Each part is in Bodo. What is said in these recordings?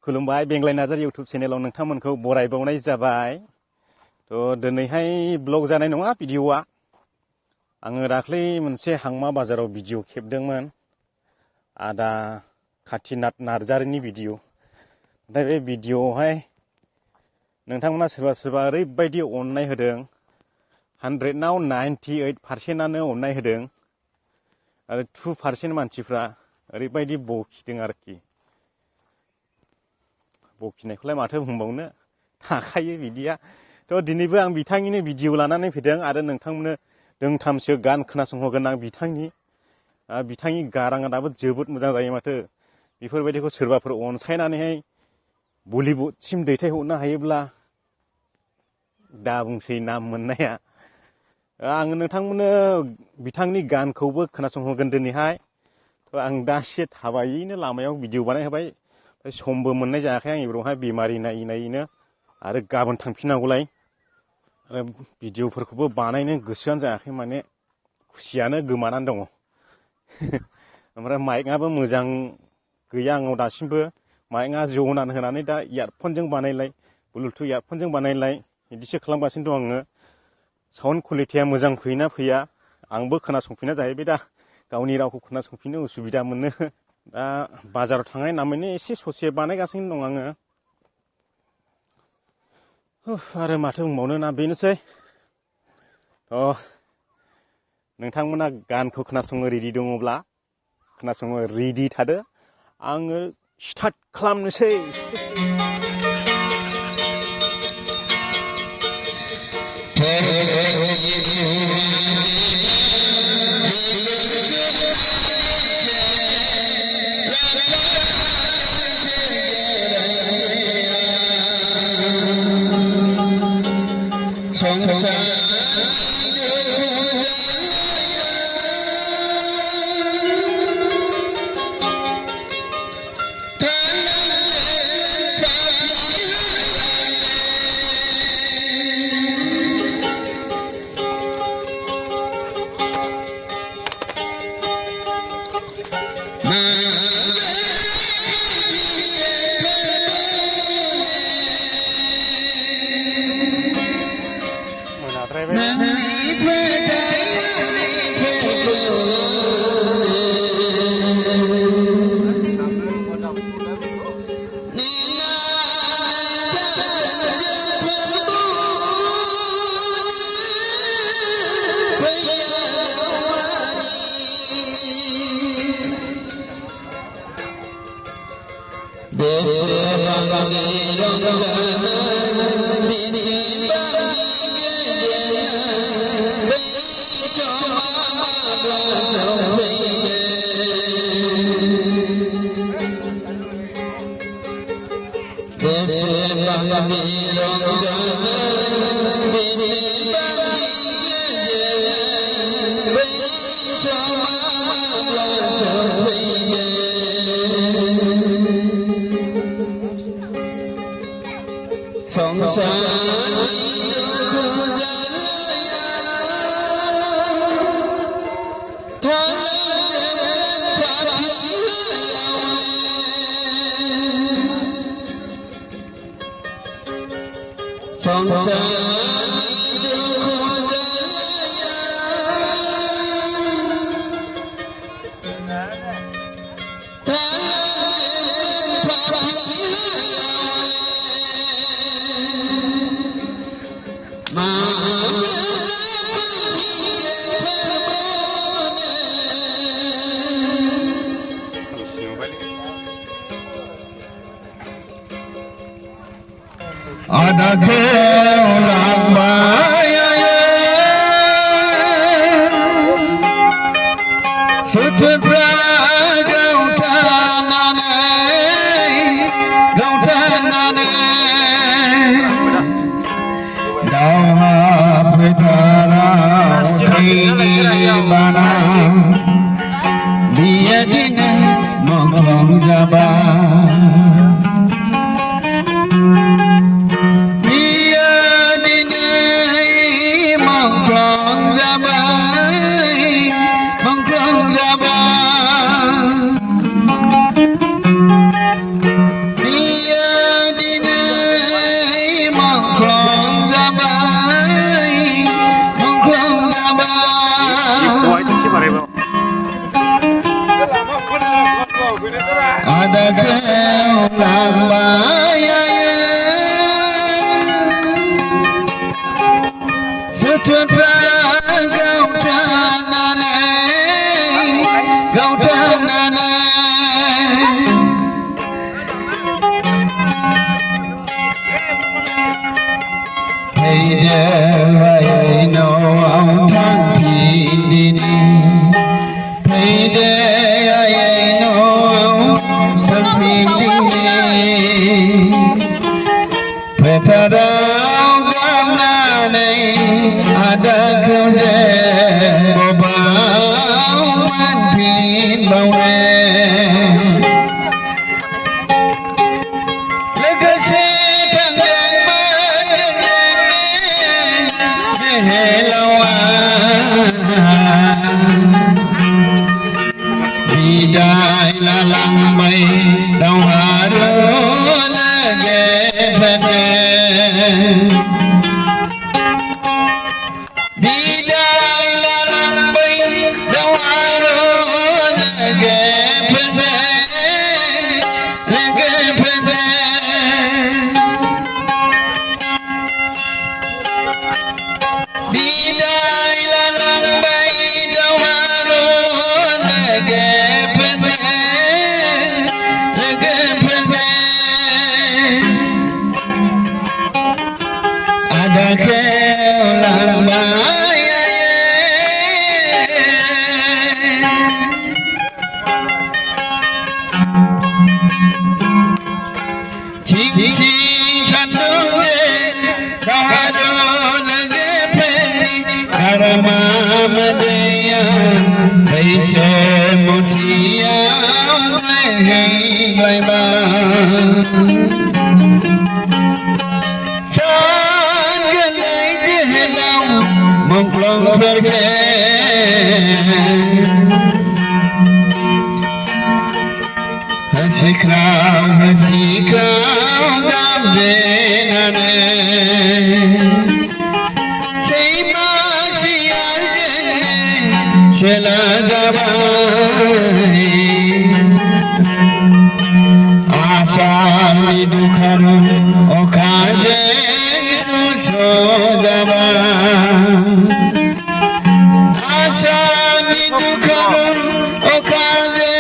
खुलुमबाय बेंगलाय नार्जारी इउटुब चेनेलाव नोंथांमोनखौ बरायबावनाय जाबाय। थ' दिनैहाय ब्लग जानाय नङा भिडिअ'आ। आङो दाख्लै मोनसे हांमा बाजाराव भिडिअ' खेबदोंमोन। आदा काथिनाथ नार्जारीनि भिडिअ'। नाथाय बे भिडिअ'आवहाय नोंथांमोना सोरबा सोरबा ओरैबायदि अननाय होदों। 100आव 98%आनो अननाय होदों। आरो 2% मानसिफ्रा ओरैबायदि बखिदों आरोखि। बखिनायखौलाय माथो बुंबावनो थाखायो बिदिया। थ' दिनैबो आं बिथांनिनो भिडिअ' लानानै फैदों आरो नोंथांमोननो दोंथामसो गान खोनासंहोगोन आं बिथांनि गाराङा दाबो जोबोद मोजां जायो माथो। बेफोरबायदिखौ सोरबाफोर अनसायनानैहाय बलिउडसिम दैथायहरनो हायोब्ला दा बुंसै नाम मोननाया। आङो नोंथांमोननो बिथांनि गानखौबो खोनासंहोगोन दिनैहाय। थ' आं दा एसे थाबायैनो लामायाव भिडिअ' बानायहोबाय। समबो मोननाय जायाखै आं इब्रावहाय बेमारि नायैनो आरो गाबोन थांफिननांगौलाय। आरो भिडिअ'फोरखौबो बानायनो गोसोआनो जायाखै, माने खुसियानो गोमानानै दङ। ओमफ्राय माइकआबो मोजां गैया आंनाव दासिमबो। माइकआ जनानै होनानै दा इयारफनजों बानायलाय, ब्लुटुथ इयारफनजों बानायलाय बिदिसो खालामगासिनो दं आङो। साउन्ड कुवालिटिया मोजां फैयोना फैया आंबो खोनासंफिना जाहैबाय दा। गावनि रावखौ खोनासंफिननो उसुबिदा मोनो। दा बाजाराव थांनाय नामैनो एसे ससे बानायगासिनो दं आङो। आरो माथो बुंबावनो ना बेनोसै। नोंथांमोना गानखौ खोनासंनो रेडि दङब्ला खोनासंनो रेडि थादो। आङो स्टार्ट खालामनोसै। Biya ada kelang bayaya sutra gau tanane hey dear no ông thang thiên đi hey dear no sang thiên đi Petarau gamna nei ada kerja bobau manpin bawe legase tangdang manjeng helawan bidai lalang mai dau haru lage pede bidai lalang mai dau haru lage pede bidai lalang mai dau haru lage pede ada kelang bayaya ching ching sandung de kahado lage peni karama madaya kaise mutia hei gai ba mong plong perke hasi krau gambe nane sei masial jene shela jabai asan dukharu okaje suso jabai asani dukharu okaje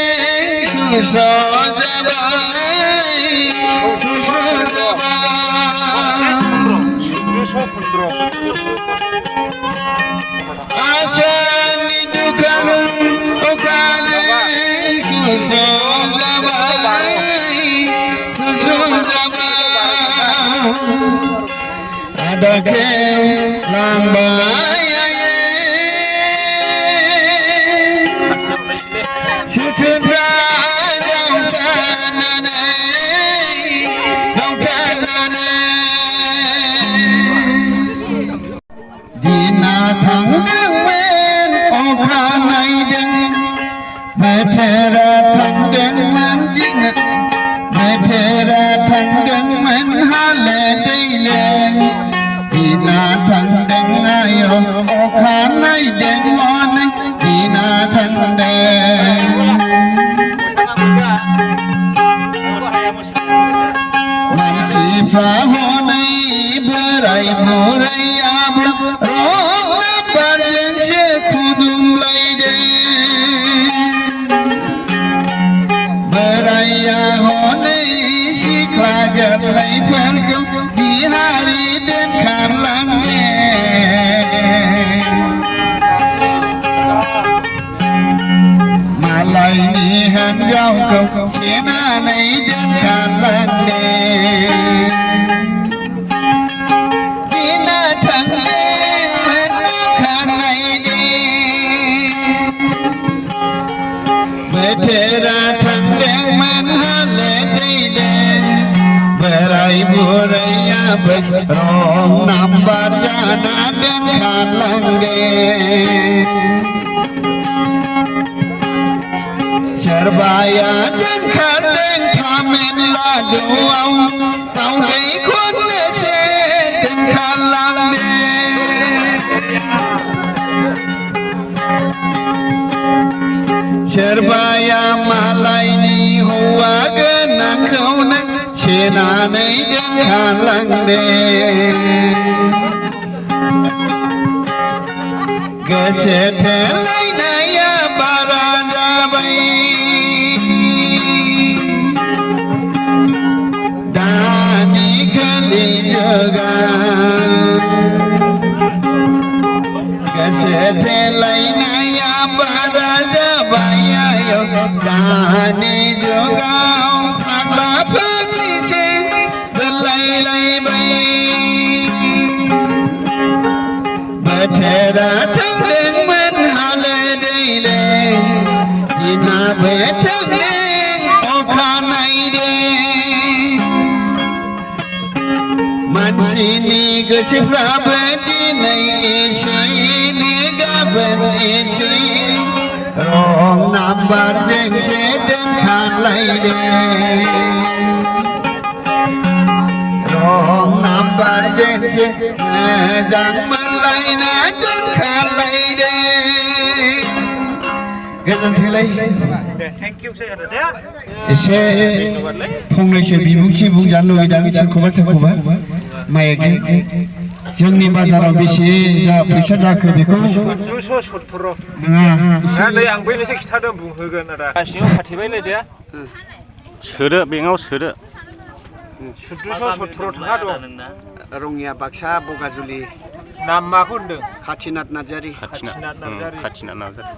suso jabai asani dukharu okaje suso jabai ada kelang bayaya sutra gau tanane dina thang deng men okha nai deng bethera thang deng man jing bethera thang deng man hale deile dina thang deng ayo okha nai deng mon dina thang deng man si pha honai berai murai ab rong par jeng se khudum lai de beraya honai sikla gat lai par gum bihari den khan lang de malai ni han jau kau sena nai den khan lang de dina thang de man khan nai de bethera thang de man hale deile berai buraya rong nambar jana den khan lang de Serbaya den khan den thamen la duau tau dei khon le se den khan lang de Serbaya malai ni सेनानै दोनखारलांदों गोसो थोलायनाया बारा जाबाय दानि खालि जुगा गोसो थोलायनाया बारा जाबाय आयौ दानि जुगाव फाग्ला फाग्लिसो होलायलायबाय बोथोरा थांदोंमोन हालो दैलो दिनाबो थांदों अखा नायदों मानसिनि गोसोफ्राबो दिनै एसेनो गाबोन एसे रं नाम्बारजोंसो दोनखारलायदों रं नाम्बारजोंसो मोजां मोनलायना दोनखारलायदों गोजोन्थोंलै एसे फंनैसो बिबुंथि बुंजानो लुबैदों सोरखौबा माइकजों जोंनि बाजाराव बेसे जा फैसा जाखो बेखौ 717 नङा नै आं बैनोसो खिथादों बुंहोगोन आदा गासियाव खाथिबायलै दे सोदो बेंकआव सोदो 717 थाखा दं रङिया बाक्सा बगाजुलि नाम माखौ होनदों खाथिनाथ नार्जारि खाथिनाथ नार्जारि